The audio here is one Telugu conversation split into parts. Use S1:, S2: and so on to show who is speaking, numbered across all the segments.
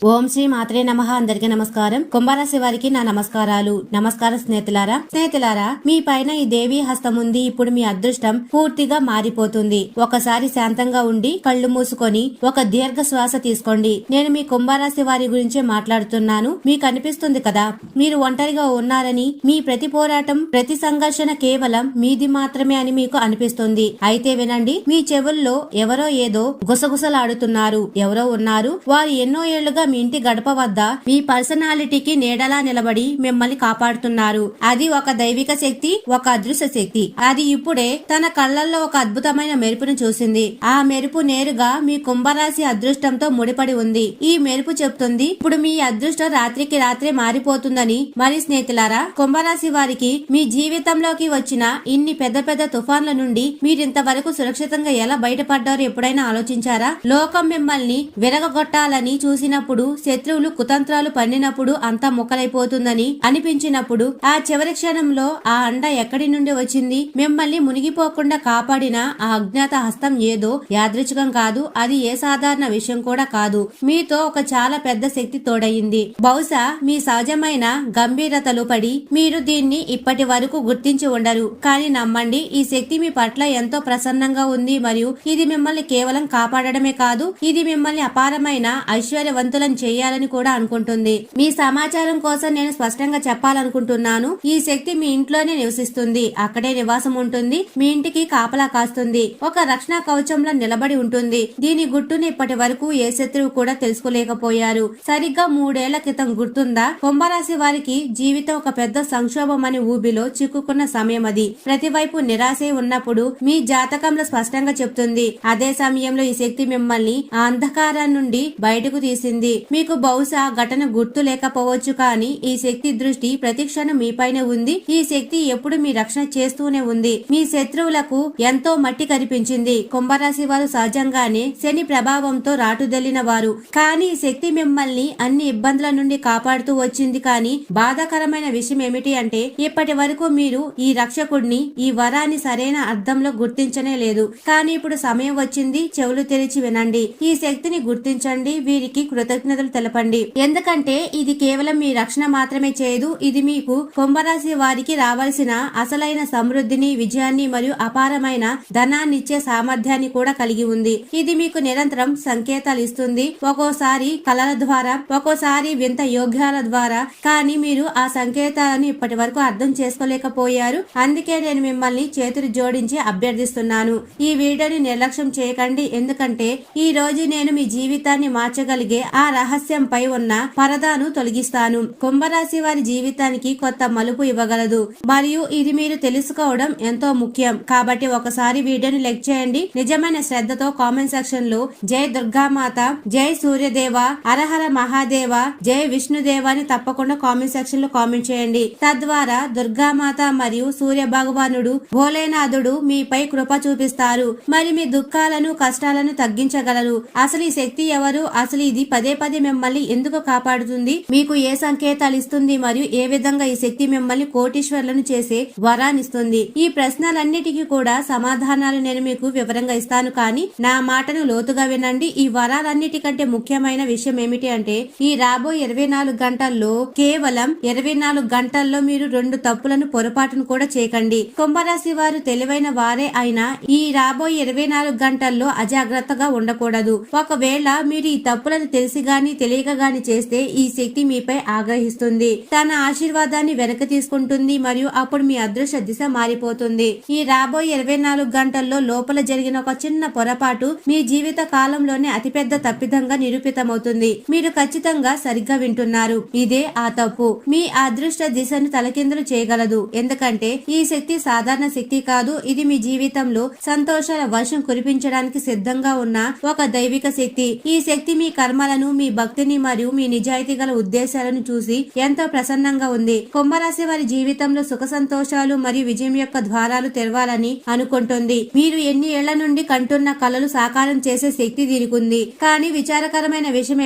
S1: ఓం శ్రీ మాత్రే నమః. అందరికీ నమస్కారం. కుంభరాశి వారికి నా నమస్కారాలు. నమస్కారం స్నేహితులారా, మీ పైన ఈ దేవీ హస్తం ఉంది. ఇప్పుడు మీ అదృష్టం పూర్తిగా మారిపోతుంది. ఒకసారి శాంతంగా ఉండి కళ్ళు మూసుకొని ఒక దీర్ఘ శ్వాస తీసుకోండి. నేను మీ కుంభరాశి వారి గురించే మాట్లాడుతున్నాను. మీకు అనిపిస్తుంది కదా, మీరు ఒంటరిగా ఉన్నారని, మీ ప్రతి పోరాటం, ప్రతి సంఘర్షణ కేవలం మీది మాత్రమే అని మీకు అనిపిస్తుంది. అయితే వినండి, మీ చెవుల్లో ఎవరో ఏదో గుసగుసలాడుతున్నారు. ఎవరో ఉన్నారు, వారు ఎన్నో ఏళ్లుగా మీ ఇంటి గడప వద్ద మీ పర్సనాలిటీకి నీడలా నిలబడి మిమ్మల్ని కాపాడుతున్నారు. అది ఒక దైవిక శక్తి, ఒక అదృశ్య శక్తి. అది ఇప్పుడే తన కళ్ళల్లో ఒక అద్భుతమైన మెరుపును చూసింది. ఆ మెరుపు నేరుగా మీ కుంభరాశి అదృష్టంతో ముడిపడి ఉంది. ఈ మెరుపు చెప్తుంది, ఇప్పుడు మీ అదృష్టం రాత్రికి రాత్రే మారిపోతుందని. మరి స్నేహితులారా, కుంభరాశి వారికి మీ జీవితంలోకి వచ్చిన ఇన్ని పెద్ద పెద్ద తుఫాన్ల నుండి మీరింతవరకు సురక్షితంగా ఎలా బయటపడ్డారో ఎప్పుడైనా ఆలోచించారా? లోకం మిమ్మల్ని విరగొట్టాలని చూసినప్పుడు, శత్రువులు కుతంత్రాలు పన్నినప్పుడు అంతా ముక్కలైపోతుందని అనిపించినప్పుడు, ఆ చివరి క్షణంలో ఆ అండ ఎక్కడి నుండి వచ్చింది? మిమ్మల్ని మునిగిపోకుండా కాపాడిన ఆ అజ్ఞాత హస్తం ఏదో యాదృచ్ఛికం కాదు. అది ఏ సాధారణ విషయం కూడా కాదు. మీతో ఒక చాలా పెద్ద శక్తి తోడయింది. బహుశా మీ సహజమైన గంభీరతలు పడి మీరు దీన్ని ఇప్పటి వరకు గుర్తించి ఉండరు. కానీ నమ్మండి, ఈ శక్తి మీ పట్ల ఎంతో ప్రసన్నంగా ఉంది. మరియు ఇది మిమ్మల్ని కేవలం కాపాడడమే కాదు, ఇది మిమ్మల్ని అపారమైన ఐశ్వర్యవంతులను చేయాలని కూడా అనుకుంటుంది. మీ సమాచారం కోసం నేను స్పష్టంగా చెప్పాలనుకుంటున్నాను, ఈ శక్తి మీ ఇంట్లోనే నివసిస్తుంది. అక్కడే నివాసం ఉంటుంది. మీ ఇంటికి కాపలా కాస్తుంది. ఒక రక్షణ కవచంలో నిలబడి ఉంటుంది. దీని గుట్టును ఇప్పటి వరకు ఏ శత్రువు కూడా తెలుసుకోలేకపోయారు. సరిగ్గా 3 ఏళ్ల క్రితం గుర్తుందా? కుంభరాశి వారికి జీవితం ఒక పెద్ద సంక్షోభం అనే ఊబిలో చిక్కుకున్న సమయం అది. ప్రతివైపు నిరాశే ఉన్నప్పుడు మీ జాతకంలో స్పష్టంగా చెప్తుంది. అదే సమయంలో ఈ శక్తి మిమ్మల్ని ఆ అంధకారం నుండి బయటకు తీసింది. మీకు బహుశా ఘటన గుర్తు లేకపోవచ్చు, కానీ ఈ శక్తి దృష్టి ప్రతిక్షణం మీపైనే ఉంది. ఈ శక్తి ఎప్పుడు మీ రక్షణ చేస్తూనే ఉంది. మీ శత్రువులకు ఎంతో మట్టి కనిపించింది. కుంభరాశి వారు సహజంగానే శని ప్రభావంతో రాటుదెల్లిన వారు. కానీ ఈ శక్తి మిమ్మల్ని అన్ని ఇబ్బందుల నుండి కాపాడుతూ వచ్చింది. కానీ బాధాకరమైన విషయం ఏమిటి అంటే, ఇప్పటి వరకు మీరు ఈ రక్షకుడిని, ఈ వరాన్ని సరైన అర్థంలో గుర్తించనే లేదు. కానీ ఇప్పుడు సమయం వచ్చింది. చెవులు తెరిచి వినండి. ఈ శక్తిని గుర్తించండి. వీరికి కృతజ్ఞతలు తెలపండి. ఎందుకంటే ఇది కేవలం మీ రక్షణ మాత్రమే చేయదు. ఇది మీకు కుంభరాశి వారికి రావాల్సిన అసలైన సమృద్ధిని, విజయాన్ని మరియు అపారమైన ధనాన్నిచ్చే సామర్థ్యాన్ని కూడా కలిగి ఉంది. ఇది మీకు నిరంతరం సంకేతాలు ఇస్తుంది. ఒక్కోసారి కళల ద్వారా, ఒక్కోసారి వింత యోగ్యాల ద్వారా. కానీ మీరు ఆ సంకేతాలను ఇప్పటి వరకు అర్థం చేసుకోలేకపోయారు. అందుకే నేను మిమ్మల్ని చేతులు జోడించి అభ్యర్థిస్తున్నాను, ఈ వీడియోని నిర్లక్ష్యం చేయకండి. ఎందుకంటే ఈ రోజు నేను మీ జీవితాన్ని మార్చగలిగే ఆ రహస్యంపై ఉన్న పరదాను తొలగిస్తాను. కుంభరాశి వారి జీవితానికి కొత్త మలుపు ఇవ్వగలదు. మరియు ఇది మీరు తెలుసుకోవడం ఎంతో ముఖ్యం. కాబట్టి ఒకసారి వీడియోని లైక్ చేయండి. నిజమైన శ్రద్ధతో కామెంట్ సెక్షన్ లో జై దుర్గామాత, జై సూర్యదేవ, హరహర మహాదేవ, జై విష్ణుదేవ అని తప్పకుండా కామెంట్ సెక్షన్ లో కామెంట్ చేయండి. తద్వారా దుర్గామాత మరియు సూర్య భగవానుడు, భోలేనాథుడు మీపై కృప చూపిస్తారు. మరి మీ దుఃఖాలను, కష్టాలను తగ్గించగలరు. అసలు ఈ శక్తి ఎవరు? అసలు ఇది పదే పదే మిమ్మల్ని ఎందుకు కాపాడుతుంది? మీకు ఏ సంకేతాలు ఇస్తుంది? మరియు ఏ విధంగా ఈ శక్తి మిమ్మల్ని కోటీశ్వర్లను చేసే వరాన్నిస్తుంది? ఈ ప్రశ్నలన్నిటికీ కూడా సమాధానాలు నేను మీకు వివరంగా ఇస్తాను. కానీ నా మాటను లోతుగా వినండి. ఈ వరాలన్నిటికంటే ముఖ్యమైన విషయం ఏమిటి అంటే, ఈ రాబోయే 24 గంటల్లో, కేవలం 24 గంటల్లో మీరు 2 తప్పులను, పొరపాటును కూడా చేయకండి. కుంభరాశి వారు తెలివైన వారే అయినా ఈ రాబోయే 24 గంటల్లో అజాగ్రత్తగా ఉండకూడదు. ఒకవేళ మీరు ఈ తప్పులను తెలిసి గాని తెలియక గాని చేస్తే ఈ శక్తి మీపై ఆగ్రహిస్తుంది. తన ఆశీర్వాదాన్ని వెనక తీసుకుంటుంది. మరియు అప్పుడు మీ అదృష్ట దిశ మారిపోతుంది. ఈ రాబోయే 24 గంటల్లో లోపల జరిగిన ఒక చిన్న పొరపాటు మీ జీవిత కాలంలోనే అతిపెద్ద తప్పిదంగా నిరూపితమవుతుంది. మీరు ఖచ్చితంగా సరిగ్గా వింటున్నారు. ఇదే ఆ తప్పు మీ అదృష్ట దిశను తలకిందులు చేయగలదు. ఎందుకంటే ఈ శక్తి సాధారణ శక్తి కాదు. ఇది మీ జీవితంలో సంతోషాల వర్షం కురిపించడానికి సిద్ధంగా ఉన్న ఒక దైవిక శక్తి. ఈ శక్తి మీ కర్మలను, మీ భక్తిని మరియు మీ నిజాయితీ గల ఉద్దేశాలను చూసి ఎంతో ప్రసన్నంగా ఉంది. కుంభరాశి వారి జీవితంలో సుఖ సంతోషాలు మరియు విజయం యొక్క ద్వారాలు తెరవాలని అనుకుంటుంది. మీరు ఎన్ని ఏళ్ల నుండి కంటున్న కలలు సాకారం చేసే శక్తి దీనికి ఉంది. కానీ విచారకరమైన విషయం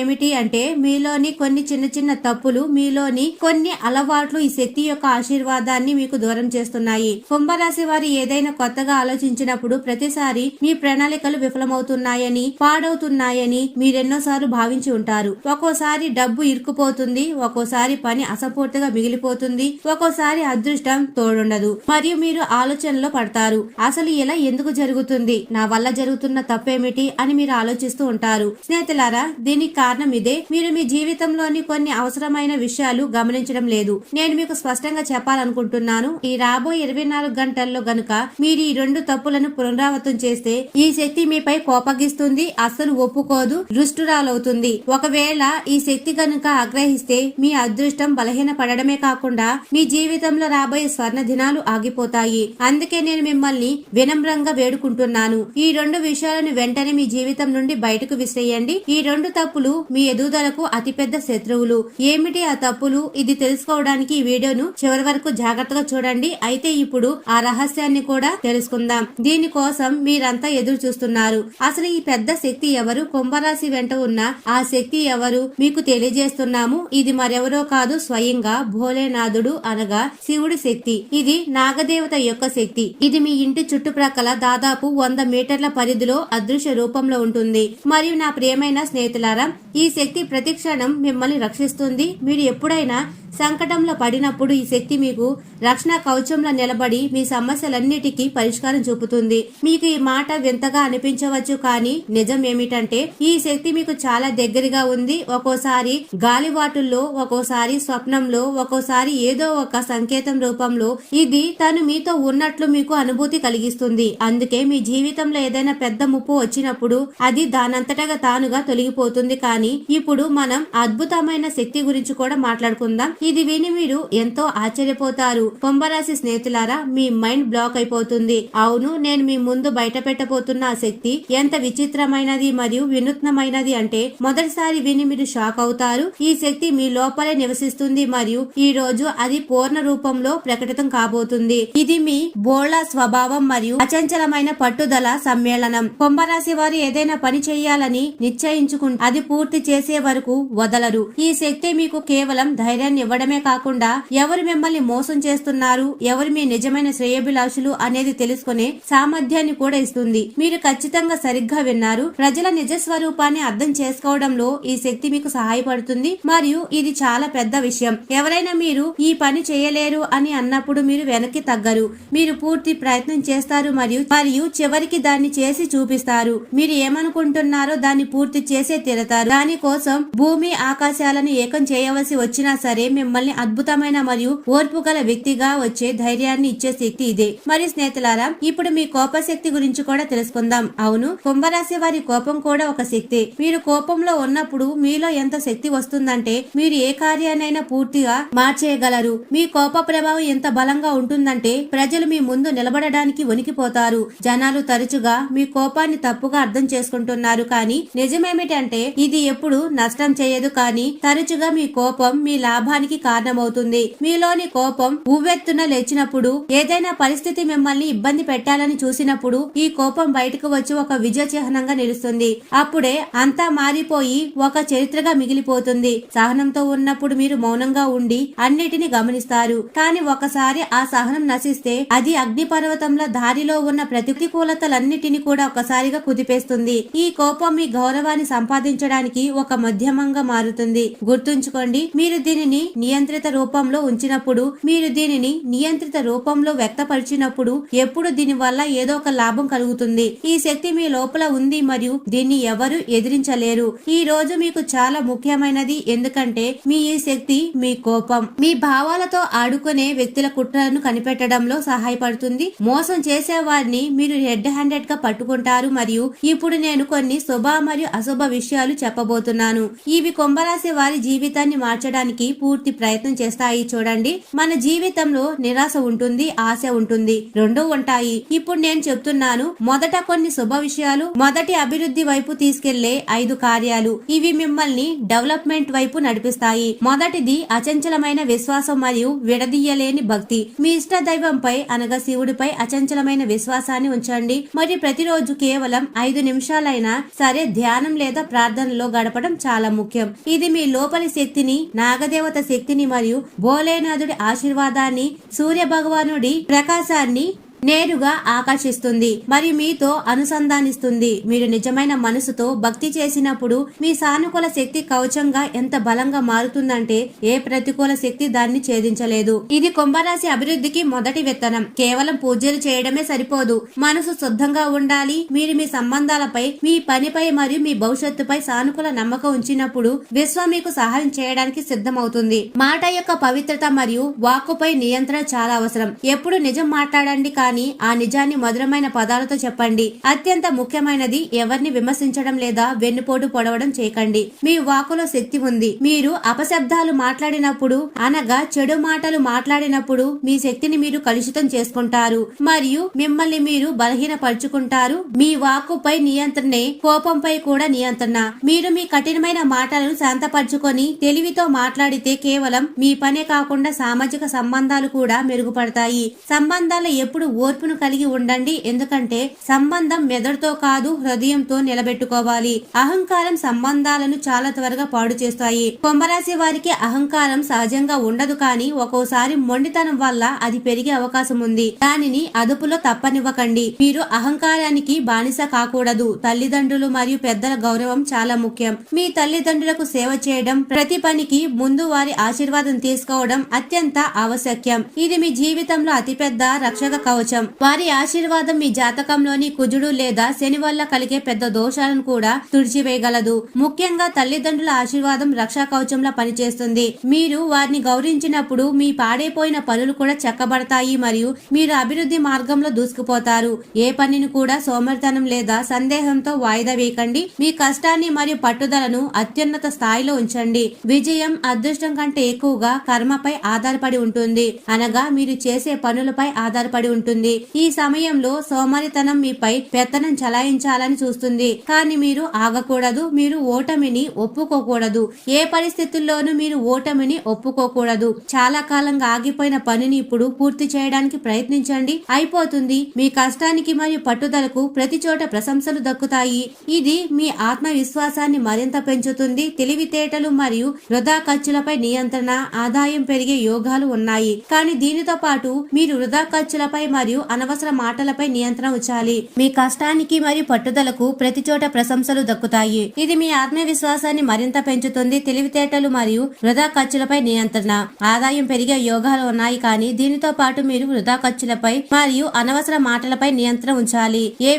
S1: ఏమిటి అంటే మీలోని కొన్ని చిన్న చిన్న తప్పులు, మీలోని కొన్ని అలవాట్లు ఈ శక్తి యొక్క ఆశీర్వాదాన్ని మీకు దూరం చేస్తున్నాయి. కుంభరాశి వారి ఏదైనా కొత్తగా ఆలోచించినప్పుడు ప్రతిసారి మీ ప్రణాళికలు విఫలమవుతున్నాయని పాడవుతున్నాయని మీరెన్నోసార్లు భావించి ఉంటారు. ఒక్కోసారి డబ్బు ఇరుక్కుపోతుంది, ఒక్కోసారి పని అసపూర్తిగా మిగిలిపోతుంది, ఒక్కోసారి అదృష్టం తోడుండదు మరియు మీరు ఆలోచనలో పడతారు. అసలు ఇలా ఎందుకు జరుగుతుంది, నా వల్ల జరుగుతున్న తప్పేమిటి అని మీరు ఆలోచిస్తూ ఉంటారు. స్నేహితులారా, దీనికి కారణం ఇదే. మీరు మీ జీవితంలోని కొన్ని అవసరమైన విషయాలు గమనించడం లేదు. నేను మీకు స్పష్టంగా చెప్పాలనుకుంటున్నాను, ఈ రాబోయే 24 గంటల్లో గనుక మీరు ఈ 2 తప్పులను పునరావృతం చేస్తే ఈ శక్తి మీపై కోపగిస్తుంది, అస్సలు ఒప్పుకోదు, దుష్టురాలవుతుంది. ఒకవేళ ఈ శక్తి గనుక ఆగ్రహిస్తే మీ అదృష్టం బలహీన పడడమే కాకుండా మీ జీవితంలో రాబోయే స్వర్ణ దినాలు ఆగిపోతాయి. అందుకే నేను మిమ్మల్ని వినమ్రంగా వేడుకుంటున్నాను, ఈ 2 విషయాలను వెంటనే మీ జీవితం నుండి బయటకు విసిరేయండి. ఈ 2 తప్పులు మీ ఎదుగుదలకు అతిపెద్ద శత్రువులు. ఏమిటి ఆ తప్పులు? ఇది తెలుసుకోవడానికి ఈ వీడియోను చివరి వరకు జాగ్రత్తగా చూడండి. అయితే ఇప్పుడు ఆ రహస్యాన్ని కూడా తెలుసుకుందాం. దీనికోసం మీరంతా ఎదురు చూస్తున్నారు. అసలు ఈ పెద్ద శక్తి ఎవరు? కుంభరాశి వెంట ఉన్న ఆ శక్తి ఎవరు మీకు తెలియజేస్తున్నాము. ఇది మరెవరో కాదు, స్వయంగా భోలేనాథుడు అనగా శివుడి శక్తి. ఇది నాగదేవత యొక్క శక్తి. ఇది మీ ఇంటి చుట్టుప్రక్కల దాదాపు 100 మీటర్ల పరిధిలో అదృశ్య రూపంలో ఉంటుంది. మరియు నా ప్రియమైన స్నేహితులారా, ఈ శక్తి ప్రతి క్షణం మిమ్మల్ని రక్షిస్తుంది. మీరు ఎప్పుడైనా సంకటంలో పడినప్పుడు ఈ శక్తి మీకు రక్షణ కవచంలో నిలబడి మీ సమస్యలన్నిటికీ పరిష్కారం చూపుతుంది. మీకు ఈ మాట వింతగా అనిపించవచ్చు, కానీ నిజం ఏమిటంటే ఈ శక్తి మీకు చాలా దగ్గరగా ఉంది. ఒక్కోసారి గాలివాటుల్లో, ఒక్కోసారి స్వప్నంలో, ఒక్కోసారి ఏదో ఒక సంకేతం రూపంలో ఇది తను మీతో ఉన్నట్లు మీకు అనుభూతి కలిగిస్తుంది. అందుకే మీ జీవితంలో ఏదైనా పెద్ద ముప్పు వచ్చినప్పుడు అది దానంతటగా తానుగా తొలగిపోతుంది. కానీ ఇప్పుడు మనం అద్భుతమైన శక్తి గురించి కూడా మాట్లాడుకుందాం. ఇది విని మీరు ఎంతో ఆశ్చర్యపోతారు. కుంభరాశి స్నేహితులారా, మీ మైండ్ బ్లాక్ అయిపోతుంది. అవును, నేను మీ ముందు బయట పెట్టబోతున్న ఆ శక్తి ఎంత విచిత్రమైనది మరియు వినూత్నమైనది అంటే మొదటిసారి విని మీరు షాక్ అవుతారు. ఈ శక్తి మీ లోపలే నివసిస్తుంది మరియు ఈ రోజు అది పూర్ణ రూపంలో ప్రకటితం కాబోతుంది. ఇది మీ బోళ స్వభావం మరియు అచంచలమైన పట్టుదల సమ్మేళనం. కుంభరాశి వారు ఏదైనా పని చేయాలని నిశ్చయించుకుంటే అది పూర్తి చేసే వరకు వదలరు. ఈ శక్తి మీకు కేవలం ధైర్యాన్ని ఇవ్వడమే కాకుండా ఎవరు మిమ్మల్ని మోసం చేస్తున్నారు, ఎవరు మీ నిజమైన శ్రేయోభిలాషులు అనేది తెలుసుకునే సామర్థ్యాన్ని కూడా ఇస్తుంది. మీరు ఖచ్చితంగా సరిగ్గా విన్నారు. ప్రజల నిజ స్వరూపాన్ని అర్థం చేసుకోవడంలో ఈ శక్తి మీకు సహాయపడుతుంది మరియు ఇది చాలా పెద్ద విషయం. ఎవరైనా మీరు ఈ పని చేయలేరు అని అన్నప్పుడు మీరు వెనక్కి తగ్గరు. మీరు పూర్తి ప్రయత్నం చేస్తారు మరియు చివరికి దాన్ని చేసి చూపిస్తారు. మీరు ఏమనుకుంటున్నారో దాన్ని పూర్తి చేసే తీరతారు. దానికోసం భూమి ఆకాశాలను ఏకం చేయవలసి వచ్చినా సరే మిమ్మల్ని అద్భుతమైన మరియు ఓర్పు గల వ్యక్తిగా వచ్చే ధైర్యాన్ని ఇచ్చే శక్తి ఇదే. మరి స్నేహితులారా, ఇప్పుడు మీ కోప శక్తి గురించి కూడా తెలుసుకుందాం. అవును, కుంభరాశి వారి కోపం కూడా ఒక శక్తి. మీరు కోపంలో ఉన్నప్పుడు మీలో ఎంత శక్తి వస్తుందంటే మీరు ఏ కార్యాన్నైనా పూర్తిగా మార్చేయగలరు. మీ కోప ప్రభావం ఎంత బలంగా ఉంటుందంటే ప్రజలు మీ ముందు నిలబడడానికి వణికిపోతారు. జనాలు తరచుగా మీ కోపాన్ని తప్పుగా అర్థం చేసుకుంటున్నారు, కానీ నిజమేమిటంటే ఇది ఎప్పుడు నష్టం చేయదు, కానీ తరచుగా మీ కోపం మీ లాభానికి కారణమవుతుంది. మీలోని కోపం ఉవ్వెత్తున లేచినప్పుడు, ఏదైనా పరిస్థితి మిమ్మల్ని ఇబ్బంది పెట్టాలని చూసినప్పుడు ఈ కోపం బయటకు వచ్చి ఒక విజయ చిహ్నంగా నిలుస్తుంది. అప్పుడే అంతా మారిపోయి ఒక చరిత్రగా మిగిలిపోతుంది. సహనంతో ఉన్నప్పుడు మీరు మౌనంగా ఉండి అన్నిటిని గమనిస్తారు, కానీ ఒకసారి ఆ సహనం నశిస్తే అది అగ్నిపర్వతంలో దారిలో ఉన్న ప్రతికూలతలన్నిటిని కూడా ఒకసారిగా కుదిపేస్తుంది. ఈ కోపం మీ గౌరవాన్ని సంపాదించడానికి ఒక మాధ్యమంగా మారుతుంది. గుర్తుంచుకోండి, మీరు దీనిని నియంత్రిత రూపంలో ఉంచినప్పుడు, మీరు దీనిని నియంత్రిత రూపంలో వ్యక్తపరిచినప్పుడు ఎప్పుడు దీని వల్ల ఏదో ఒక లాభం కలుగుతుంది. ఈ శక్తి మీ లోపల ఉంది మరియు దీన్ని ఎవరు ఎదిరించలేరు. ఈ రోజు మీకు చాలా ముఖ్యమైనది, ఎందుకంటే మీ ఈ శక్తి మీ కోపం మీ భావాలతో ఆడుకునే వ్యక్తుల కుట్రలను కనిపెట్టడంలో సహాయపడుతుంది. మోసం చేసే వారిని మీరు రెడ్ హ్యాండెడ్ గా పట్టుకుంటారు. మరియు ఇప్పుడు నేను కొన్ని శుభ మరియు అశుభ విషయాలు చెప్పబోతున్నాను. ఇవి కుంభరాశి వారి జీవితాన్ని మార్చడానికి పూర్తి ప్రయత్నం చేస్తాయి. చూడండి, మన జీవితంలో నిరాశ ఉంటుంది, ఆశ ఉంటుంది, రెండూ ఉంటాయి. ఇప్పుడు నేను చెప్తున్నాను. మొదట కొన్ని శుభ విషయాలు. మొదటి అభివృద్ధి వైపు తీసుకెళ్లే 5 కార్యాలు. ఇవి మిమ్మల్ని డెవలప్మెంట్ వైపు నడిపిస్తాయి. మొదటిది అచంచలమైన విశ్వాసం మరియు విడదీయలేని భక్తి. మీ ఇష్ట దైవంపై అనగా శివుడిపై అచంచలమైన విశ్వాసాన్ని ఉంచండి మరియు ప్రతిరోజు కేవలం 5 నిమిషాలైనా సరే ధ్యానం లేదా ప్రార్థనలో గడపడం చాలా ముఖ్యం. ఇది మీ లోపలి శక్తిని, నాగదేవత శక్తిని మరియు భోలేనాథుడి ఆశీర్వాదాన్ని, సూర్య భగవానుడి ప్రకాశాన్ని నేరుగా ఆకర్షిస్తుంది మరియు మీతో అనుసంధానిస్తుంది. మీరు నిజమైన మనసుతో భక్తి చేసినప్పుడు మీ సానుకూల శక్తి కవచంగా ఎంత బలంగా మారుతుందంటే ఏ ప్రతికూల శక్తి దాన్ని ఛేదించలేదు. ఇది కుంభరాశి అభివృద్ధికి మొదటి విత్తనం. కేవలం పూజలు చేయడమే సరిపోదు, మనసు శుద్ధంగా ఉండాలి. మీరు మీ సంబంధాలపై, మీ పనిపై మరియు మీ భవిష్యత్తుపై సానుకూల నమ్మకం ఉంచినప్పుడు విశ్వం మీకు సహాయం చేయడానికి సిద్ధమవుతుంది. మాట యొక్క పవిత్రత మరియు వాక్కుపై నియంత్రణ చాలా అవసరం. ఎప్పుడు నిజం మాట్లాడండి, కానీ ఆ నిజాన్ని మధురమైన పదాలతో చెప్పండి. అత్యంత ముఖ్యమైనది, ఎవరిని విమర్శించడం లేదా వెన్నుపోటు పొడవడం చేయకండి. మీ వాక్కులో శక్తి ఉంది. మీరు అపశబ్దాలు మాట్లాడినప్పుడు, అనగా చెడు మాటలు మాట్లాడినప్పుడు మీ శక్తిని మీరు కలుషితం చేసుకుంటారు మరియు మిమ్మల్ని మీరు బలహీనపరుచుకుంటారు. మీ వాక్కుపై నియంత్రణే కోపంపై కూడా నియంత్రణ. మీరు మీ కఠినమైన మాటలను శాంతపరచుకొని తెలివితో మాట్లాడితే కేవలం మీ పనే కాకుండా సామాజిక సంబంధాలు కూడా మెరుగుపడతాయి. సంబంధాలు ఎప్పుడు ఓర్పును కలిగి ఉండండి, ఎందుకంటే సంబంధం మెదడుతో కాదు హృదయంతో నిలబెట్టుకోవాలి. అహంకారం సంబంధాలను చాలా త్వరగా పాడు చేస్తాయి. కుంభరాశి వారికి అహంకారం సహజంగా ఉండదు, కానీ ఒక్కోసారి మొండితనం వల్ల అది పెరిగే అవకాశం ఉంది. దానిని అదుపులో తప్పనివ్వకండి. మీరు అహంకారానికి బానిస కాకూడదు. తల్లిదండ్రులు మరియు పెద్దల గౌరవం చాలా ముఖ్యం. మీ తల్లిదండ్రులకు సేవ చేయడం, ప్రతి పనికి ముందు వారి ఆశీర్వాదం తీసుకోవడం అత్యంత ఆవశ్యకం. ఇది మీ జీవితంలో అతిపెద్ద రక్షక కవచం. వారి ఆశీర్వాదం మీ జాతకంలోని కుజుడు లేదా శని వల్ల కలిగే పెద్ద దోషాలను కూడా తుడిచివేయగలదు. ముఖ్యంగా తల్లిదండ్రుల ఆశీర్వాదం రక్షా కవచంలా పనిచేస్తుంది. మీరు వారిని గౌరవించినప్పుడు మీ పాడైపోయిన పనులు కూడా చెక్కబడతాయి మరియు మీరు అభివృద్ధి మార్గంలో దూసుకుపోతారు. ఏ పనిని కూడా సోమరితనం లేదా సందేహంతో వాయిదా వేయకండి. మీ కష్టాన్ని మరియు పట్టుదలను అత్యున్నత స్థాయిలో ఉంచండి. విజయం అదృష్టం కంటే ఎక్కువగా కర్మపై ఆధారపడి ఉంటుంది, అనగా మీరు చేసే పనులపై ఆధారపడి ఉంటుంది. ఈ సమయంలో సోమరితనం మీపై పెత్తనం చలాయించాలని చూస్తుంది, కానీ మీరు ఆగకూడదు. మీరు ఓటమిని ఒప్పుకోకూడదు. ఏ పరిస్థితుల్లోనూ మీరు ఓటమిని ఒప్పుకోకూడదు. చాలా కాలంగా ఆగిపోయిన పనిని ఇప్పుడు పూర్తి చేయడానికి ప్రయత్నించండి. అయిపోతుంది. మీ కష్టానికి మరియు పట్టుదలకు ప్రతి చోట ప్రశంసలు దక్కుతాయి. ఇది మీ ఆత్మవిశ్వాసాన్ని మరింత పెంచుతుంది. తెలివితేటలు మరియు వృధా ఖర్చులపై నియంత్రణ, ఆదాయం పెరిగే యోగాలు ఉన్నాయి, కానీ దీనితో పాటు మీరు వృధా ఖర్చులపై మరియు అనవసర మాటలపై నియంత్రణ ఉంచాలి. మీ కష్టానికి మరియు పట్టుదలకు ప్రతి చోట ప్రశంసలు దక్కుతాయి. ఇది మీ ఆత్మవిశ్వాసాన్ని మరింత పెంచుతుంది. తెలివితేటలు మరియు వృధా ఖర్చులపై నియంత్రణ, ఆదాయం పెరిగే యోగాలు ఉన్నాయి, కానీ దీనితో పాటు మీరు వృధా ఖర్చులపై మరియు అనవసర మాటలపై నియంత్రణ ఉంచాలి. ఏ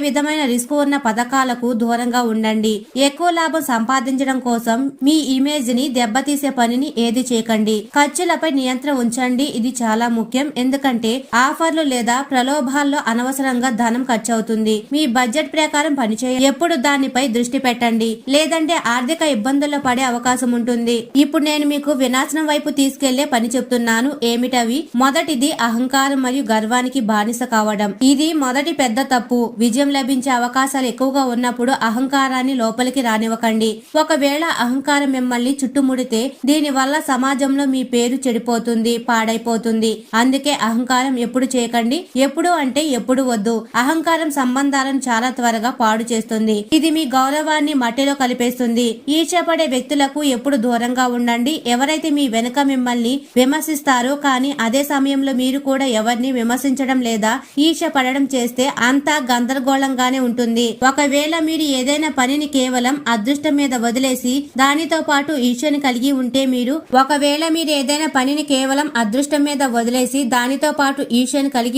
S1: విధమైన రిస్క్ ఉన్న పథకాలకు దూరంగా ఉండండి. ఎక్కువ లాభం సంపాదించడం కోసం మీ ఇమేజ్ ని దెబ్బతీసే పనిని ఏది చేయకండి. ఖర్చులపై నియంత్రణ ఉంచండి. ఇది చాలా ముఖ్యం, ఎందుకంటే ఆఫర్లు లేదా ప్రలోభాల్లో అనవసరంగా ధనం ఖర్చు అవుతుంది. మీ బడ్జెట్ ప్రకారం పనిచేయండి. ఎప్పుడు దానిపై దృష్టి పెట్టండి, లేదంటే ఆర్థిక ఇబ్బందుల్లో పడే అవకాశం ఉంటుంది. ఇప్పుడు నేను మీకు వినాశనం వైపు తీసుకెళ్లే పని చెప్తున్నాను. ఏమిటవి? మొదటిది అహంకారం మరియు గర్వానికి బానిస కావడం. ఇది మొదటి పెద్ద తప్పు. విజయం లభించే అవకాశాలు ఎక్కువగా ఉన్నప్పుడు అహంకారాన్ని లోపలికి రానివ్వకండి. ఒకవేళ అహంకారం మిమ్మల్ని చుట్టుముడితే దీని వల్ల సమాజంలో మీ పేరు చెడిపోతుంది, పాడైపోతుంది. అందుకే అహంకారం ఎప్పుడు చేయకండి. ఎప్పుడు అంటే ఎప్పుడు వద్దు. అహంకారం సంబంధాలను చాలా త్వరగా పాడు చేస్తుంది. ఇది మీ గౌరవాన్ని మట్టిలో కలిపేస్తుంది. ఈర్ష్యపడే వ్యక్తులకు ఎప్పుడు దూరంగా ఉండండి. ఎవరైతే మీ వెనుక మిమ్మల్ని విమర్శిస్తారో కానీ అదే సమయంలో మీరు కూడా ఎవరిని విమర్శించడం లేదా ఈర్ష్య పడడం చేస్తే అంతా గందరగోళంగానే ఉంటుంది. ఒకవేళ మీరు ఏదైనా పనిని కేవలం అదృష్టం మీద వదిలేసి దానితో పాటు ఈర్ష్యను కలిగి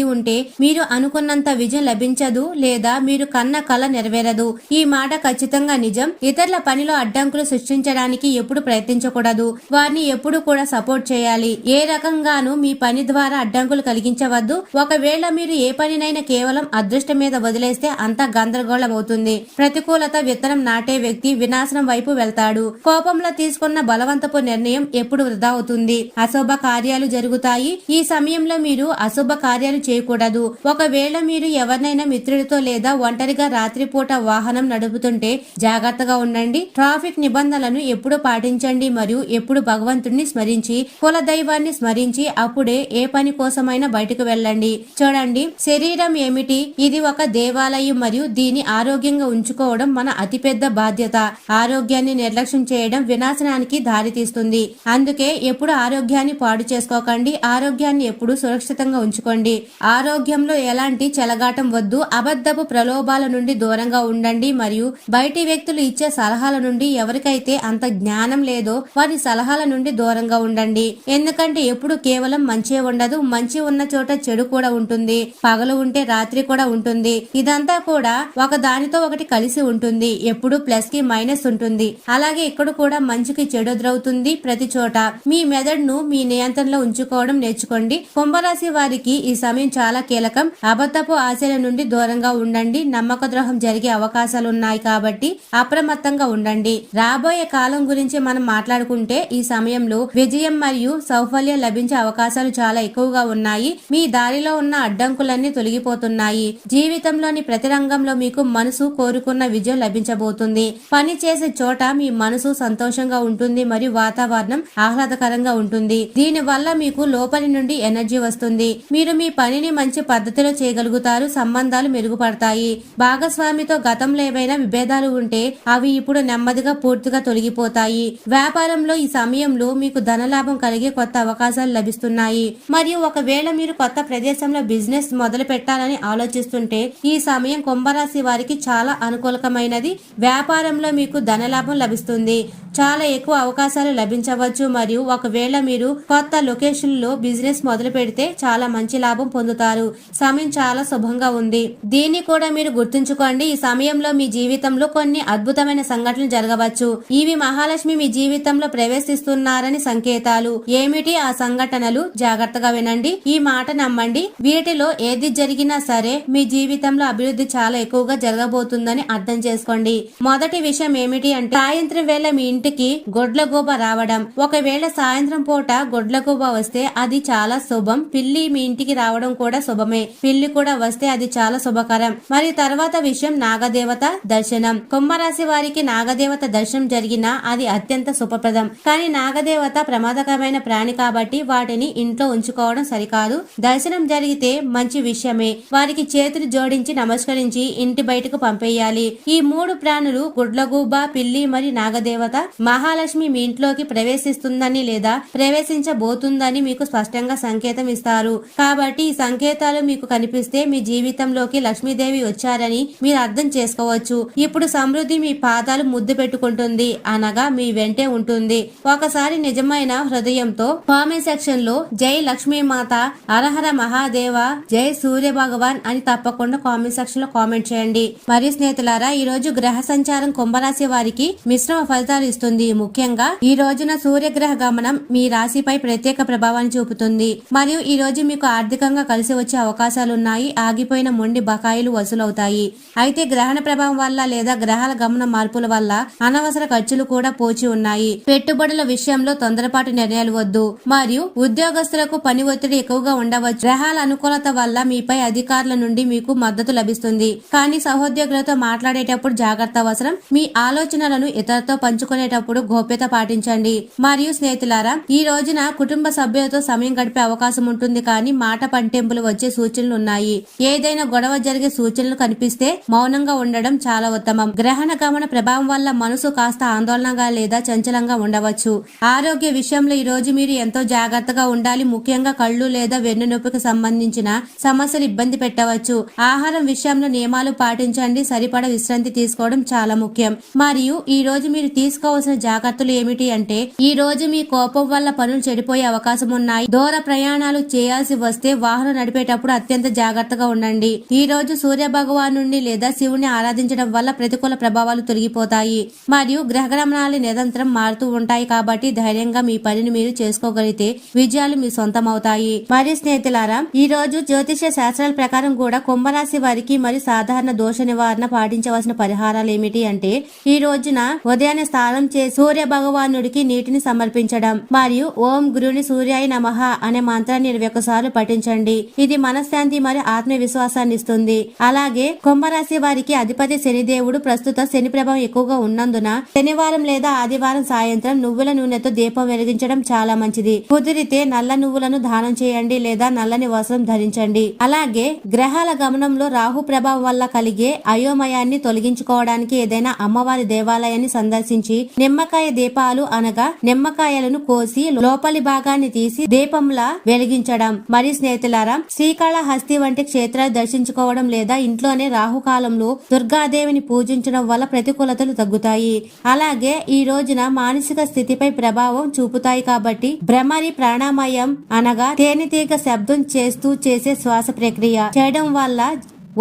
S1: ఉంటే మీరు అనుకున్నంత విజయం లభించదు లేదా మీరు కన్న కల నెరవేరదు. ఈ మాట ఖచ్చితంగా నిజం. ఇతరుల పనిలో అడ్డంకులు సృష్టించడానికి ఎప్పుడు ప్రయత్నించకూడదు. వారిని ఎప్పుడు కూడా సపోర్ట్ చేయాలి. ఏ రకంగానూ మీ పని ద్వారా అడ్డంకులు కలిగించవద్దు. ఒకవేళ మీరు ఏ పనినైనా కేవలం అదృష్టం మీద వదిలేస్తే అంతా గందరగోళం అవుతుంది. ప్రతికూలత విత్తనం నాటే వ్యక్తి వినాశనం వైపు వెళ్తాడు. కోపంలో తీసుకున్న బలవంతపు నిర్ణయం ఎప్పుడు వృధా అవుతుంది. అశుభ కార్యాలు జరుగుతాయి. ఈ సమయంలో మీరు అశుభ కార్యాలు చేయకూడదు. ఒకవేళ మీరు ఎవరినైనా మిత్రుడితో లేదా ఒంటరిగా రాత్రిపూట వాహనం నడుపుతుంటే జాగ్రత్తగా ఉండండి. ట్రాఫిక్ నిబంధనలను ఎప్పుడు పాటించండి మరియు ఎప్పుడు భగవంతుడిని స్మరించి కుల దైవాన్ని స్మరించి అప్పుడే ఏ పని కోసమైనా బయటకు వెళ్ళండి. చూడండి, శరీరం ఏమిటి? ఇది ఒక దేవాలయం మరియు దీన్ని ఆరోగ్యంగా ఉంచుకోవడం మన అతిపెద్ద బాధ్యత. ఆరోగ్యాన్ని నిర్లక్ష్యం చేయడం వినాశనానికి దారితీస్తుంది. అందుకే ఎప్పుడు ఆరోగ్యాన్ని పాడు చేసుకోకండి. ఆరోగ్యాన్ని ఎప్పుడు సురక్షితంగా ఉంచుకోండి. ఉంచుకోండి. ఆరోగ్యంలో ఎలాంటి చెలగాటం వద్దు. అబద్ధపు ప్రలోభాల నుండి దూరంగా ఉండండి. మరియు బయటి వ్యక్తులు ఇచ్చే సలహాల నుండి ఎవరికైతే అంత జ్ఞానం లేదో వారి సలహాల నుండి దూరంగా ఉండండి. ఎందుకంటే ఎప్పుడు కేవలం మంచి ఉండదు. మంచి ఉన్న చోట చెడు కూడా ఉంటుంది. పగలు ఉంటే రాత్రి కూడా ఉంటుంది. ఇదంతా కూడా ఒక దానితో ఒకటి కలిసి ఉంటుంది. ఎప్పుడు ప్లస్ కి మైనస్ ఉంటుంది. అలాగే ఇక్కడ కూడా మంచికి చెడు ఎదురవుతుంది. ప్రతి చోట మీ మెదడును మీ నియంత్రణలో ఉంచుకోవడం నేర్చుకోండి. కుంభరాశి వారికి ఈ సమయం చాలా కీలకం. అబద్ధపు ఆశల నుండి దూరంగా ఉండండి. నమ్మక ద్రోహం జరిగే అవకాశాలు ఉన్నాయి కాబట్టి అప్రమత్తంగా ఉండండి. రాబోయే కాలం గురించి మనం మాట్లాడుకుంటే ఈ సమయంలో విజయం మరియు సౌఫల్యం లభించే అవకాశాలు చాలా ఎక్కువగా ఉన్నాయి. మీ దారిలో ఉన్న అడ్డంకులన్నీ తొలగిపోతున్నాయి. జీవితంలోని ప్రతి రంగంలో మీకు మనసు కోరుకున్న విజయం లభించబోతుంది. పని చేసే చోట మీ మనసు సంతోషంగా ఉంటుంది మరియు వాతావరణం ఆహ్లాదకరంగా ఉంటుంది. దీని వల్ల మీకు లోపలి నుండి ఎనర్జీ వస్తుంది. మీరు మీ పనిని మంచి పద్ధతిలో చేయగలుగుతారు. సంబంధాలు మెరుగుపడతాయి. భాగస్వామితో గతంలో ఏవైనా విభేదాలు ఉంటే అవి ఇప్పుడు నెమ్మదిగా పూర్తిగా తొలగిపోతాయి. వ్యాపారంలో ఈ సమయంలో మీకు ధనలాభం కలిగే కొత్త అవకాశాలు లభిస్తున్నాయి. మరియు ఒకవేళ మీరు కొత్త ప్రదేశంలో బిజినెస్ మొదలు పెట్టాలని ఆలోచిస్తుంటే ఈ సమయం కుంభరాశి వారికి చాలా అనుకూలమైనది. వ్యాపారంలో మీకు ధనలాభం లభిస్తుంది. చాలా ఎక్కువ అవకాశాలు లభించవచ్చు. మరియు ఒకవేళ మీరు కొత్త లొకేషన్ లో బిజినెస్ మొదలు పెడితే చాలా మంచి లాభం పొందుతారు. సమయం చాలా శుభంగా ఉంది. దీన్ని కూడా మీరు గుర్తుంచుకోండి. ఈ సమయంలో మీ జీవితంలో కొన్ని అద్భుతమైన సంఘటనలు జరగవచ్చు. ఇవి మహాలక్ష్మి మీ జీవితంలో ప్రవేశిస్తున్నారని సంకేతాలు. ఏమిటి ఆ సంఘటనలు? జాగ్రత్తగా వినండి. ఈ మాట నమ్మండి. వీటిలో ఏది జరిగినా సరే మీ జీవితంలో అభివృద్ధి చాలా ఎక్కువగా జరగబోతుందని అర్థం చేసుకోండి. మొదటి విషయం ఏమిటి అంటే సాయంత్రం వేళ మీ ఇంటికి గొడ్లగూబ రావడం. ఒకవేళ సాయంత్రం పూట గొడ్లగూబ వస్తే అది చాలా శుభం. పిల్లి మీ ఇంటికి రావడం కూడా శుభమే. పిల్లి కూడా వస్తే అది చాలా శుభకరం. మరి తర్వాత విషయం నాగదేవత దర్శనం. కుంభరాశి వారికి నాగదేవత దర్శనం జరిగినా అది అత్యంత శుభప్రదం. కానీ నాగదేవత ప్రమాదకరమైన ప్రాణి కాబట్టి వాటిని ఇంట్లో ఉంచుకోవడం సరికాదు. దర్శనం జరిగితే మంచి విషయమే. వారికి చేతులు జోడించి నమస్కరించి ఇంటి బయటకు పంపేయాలి. ఈ మూడు ప్రాణులు గుడ్లగూబ, పిల్లి మరియు నాగదేవత మహాలక్ష్మి మీ ఇంట్లోకి ప్రవేశిస్తుందని లేదా ప్రవేశించబోతుందని మీకు స్పష్టంగా సంకేతం ఇస్తారు. కాబట్టి ఈ సంకేతాలు మీకు కనిపిస్తే మీ జీవితంలోకి లక్ష్మీదేవి వచ్చారని మీరు అర్థం చేసుకోవచ్చు. ఇప్పుడు సమృద్ధి మీ పాదాలు ముద్దు పెట్టుకుంటుంది, అనగా మీ వెంటే ఉంటుంది. ఒకసారి నిజమైన హృదయంతో కామెంట్ సెక్షన్ లో జై లక్ష్మీమాత, హరహర మహాదేవ, జై సూర్య భగవాన్ అని తప్పకుండా కామెంట్ సెక్షన్ లో కామెంట్ చేయండి. మరియు స్నేహితులారా, ఈ రోజు గ్రహ సంచారం కుంభరాశి వారికి మిశ్రమ ఫలితాలు ఇస్తుంది. ముఖ్యంగా ఈ రోజున సూర్యగ్రహ గమనం మీ రాశిపై ప్రత్యేక ప్రభావాన్ని చూపుతుంది. మరియు ఈ రోజు మీకు ఆర్థికంగా కలిసి వచ్చే అవకాశాలున్నాయి. ఆగిపోయిన మొండి బకాయిలు వసూలవుతాయి. అయితే గ్రహణ ప్రభావం వల్ల లేదా గ్రహాల గమన మార్పుల వల్ల అనవసర ఖర్చులు కూడా పోచి ఉన్నాయి. పెట్టుబడుల విషయంలో తొందరపాటు నిర్ణయాలు వద్దు. మరియు ఉద్యోగస్తులకు పని ఒత్తిడి ఎక్కువగా ఉండవచ్చు. గ్రహాల అనుకూలత వల్ల మీపై అధికారుల నుండి మీకు మద్దతు లభిస్తుంది. కానీ సహోద్యోగులతో మాట్లాడేటప్పుడు జాగ్రత్త అవసరం. మీ ఆలోచనలను ఇతరులతో పంచుకునేటప్పుడు గోప్యత పాటించండి. మరియు స్నేహితులారా, ఈ రోజున కుటుంబ సభ్యులతో సమయం గడిపే అవకాశం ఉంటుంది. కానీ మాట పంటెంపులు వచ్చే సూచనలు ఉన్నాయి. ఏదైనా గొడవ జరిగే సూచనలు కనిపిస్తే మౌనంగా ఉండడం చాలా ఉత్తమం. గ్రహణ గమన ప్రభావం వల్ల మనసు కాస్త ఆందోళనగా లేదా చంచలంగా ఉండవచ్చు. ఆరోగ్య విషయంలో ఈ రోజు మీరు ఎంతో జాగ్రత్తగా ఉండాలి. ముఖ్యంగా కళ్ళు లేదా వెన్నునొప్పికి సంబంధించిన సమస్యలు ఇబ్బంది పెట్టవచ్చు. ఆహారం విషయంలో నియమాలు పాటించండి. సరిపడ విశ్రాంతి తీసుకోవడం చాలా ముఖ్యం. మరియు ఈ రోజు మీరు తీసుకోవాల్సిన జాగ్రత్తలు ఏమిటి అంటే ఈ రోజు మీ కోపం వల్ల పనులు చెడిపోయే అవకాశం ఉన్నాయి. దూర ప్రయాణాలు చేయాల్సి వస్తే వాహనం నడిపేటప్పుడు అత్యంత జాగ్రత్తగా ఉండండి. ఈ రోజు సూర్య భగవాను లేదా శివుని ఆరాధించడం వల్ల ప్రతికూల ప్రభావాలు తొలగిపోతాయి. మరియు గ్రహగమనాలు నిరంతరం మారుతూ ఉంటాయి. కాబట్టి ధైర్యంగా మీ పనిని మీరు చేసుకోగలిగితే విజయాలు మీ సొంతం అవుతాయి. మరియు స్నేహితులారా, ఈ రోజు జ్యోతిష శాస్త్రాల ప్రకారం కూడా కుంభరాశి వారికి మరియు సాధారణ దోష నివారణ పాటించవలసిన పరిహారాలు ఏమిటి అంటే ఈ రోజున ఉదయాన్నే స్నానం చేసి సూర్య భగవానుడికి నీటిని సమర్పించడం మరియు ఓం గురుని సూర్యాయ నమః అనే మంత్రాన్ని 21 సార్లు పఠించండి. ఇది మనశ్శాంతి మరియు ఆత్మవిశ్వాసాన్ని ఇస్తుంది. అలాగే కుంభరాశి వారికి అధిపతి శనిదేవుడు ప్రస్తుత శని ప్రభావం ఎక్కువగా ఉన్నందున శనివారం లేదా ఆదివారం సాయంత్రం నువ్వుల నూనెతో దీపం వెలిగించడం చాలా మంచిది. కుదిరితే నల్ల నువ్వులను దానం చేయండి లేదా నల్లని వస్త్రం ధరించండి. అలాగే గ్రహాల గమనంలో రాహు ప్రభావం వల్ల కలిగే అయోమయాన్ని తొలగించుకోవడానికి ఏదైనా అమ్మవారి దేవాలయాన్ని సందర్శించి నిమ్మకాయ దీపాలు అనగా నిమ్మకాయలను కోసి లోపలి భాగాన్ని తీసి దీపంలా వెలిగించడం. మరి స్నేహితులారా, శ్రీకాళహస్తి వంటి క్షేత్రాలు దర్శించుకోవడం లేదా ఇంట్లోనే రాహుకాలంలో దుర్గాదేవిని పూజించడం వల్ల ప్రతికూలతలు తగ్గుతాయి. అలాగే ఈ రోజున మానసిక స్థితిపై ప్రభావం చూపుతాయి కాబట్టి భ్రమరి ప్రాణాయామం అనగా తేనెటీగ శబ్దం చేస్తూ చేసే శ్వాస ప్రక్రియ చేయడం వల్ల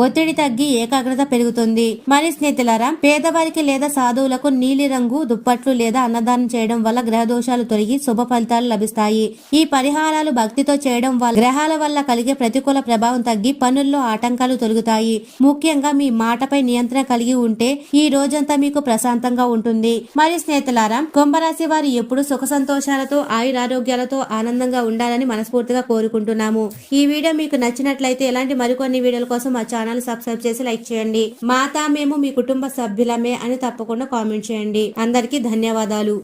S1: ఒత్తిడి తగ్గి ఏకాగ్రత పెరుగుతుంది. మరి స్నేహితులారా, పేదవారికి లేదా సాధువులకు నీలి రంగు దుప్పట్లు లేదా అన్నదానం చేయడం వల్ల గ్రహ దోషాలు తొలగి శుభ ఫలితాలు లభిస్తాయి. ఈ పరిహారాలు భక్తితో చేయడం వల్ల గ్రహాల వల్ల కలిగే ప్రతికూల ప్రభావం తగ్గి పనుల్లో ఆటంకాలు తొలగుతాయి. ముఖ్యంగా మీ మాటపై నియంత్రణ కలిగి ఉంటే ఈ రోజంతా మీకు ప్రశాంతంగా ఉంటుంది. మరి స్నేహితులారా, కుంభరాశి వారు ఎప్పుడు సుఖ సంతోషాలతో ఆయురారోగ్యాలతో ఆనందంగా ఉండాలని మనస్ఫూర్తిగా కోరుకుంటున్నాము. ఈ వీడియో మీకు నచ్చినట్లయితే ఇలాంటి మరికొన్ని వీడియోల కోసం మా ఛానల్ సబ్స్క్రైబ్ చేసి లైక్ చేయండి. మాతా మేము మీ కుటుంబ సభ్యులమే అని తప్పకుండా కామెంట్ చేయండి. అందరికీ ధన్యవాదాలు.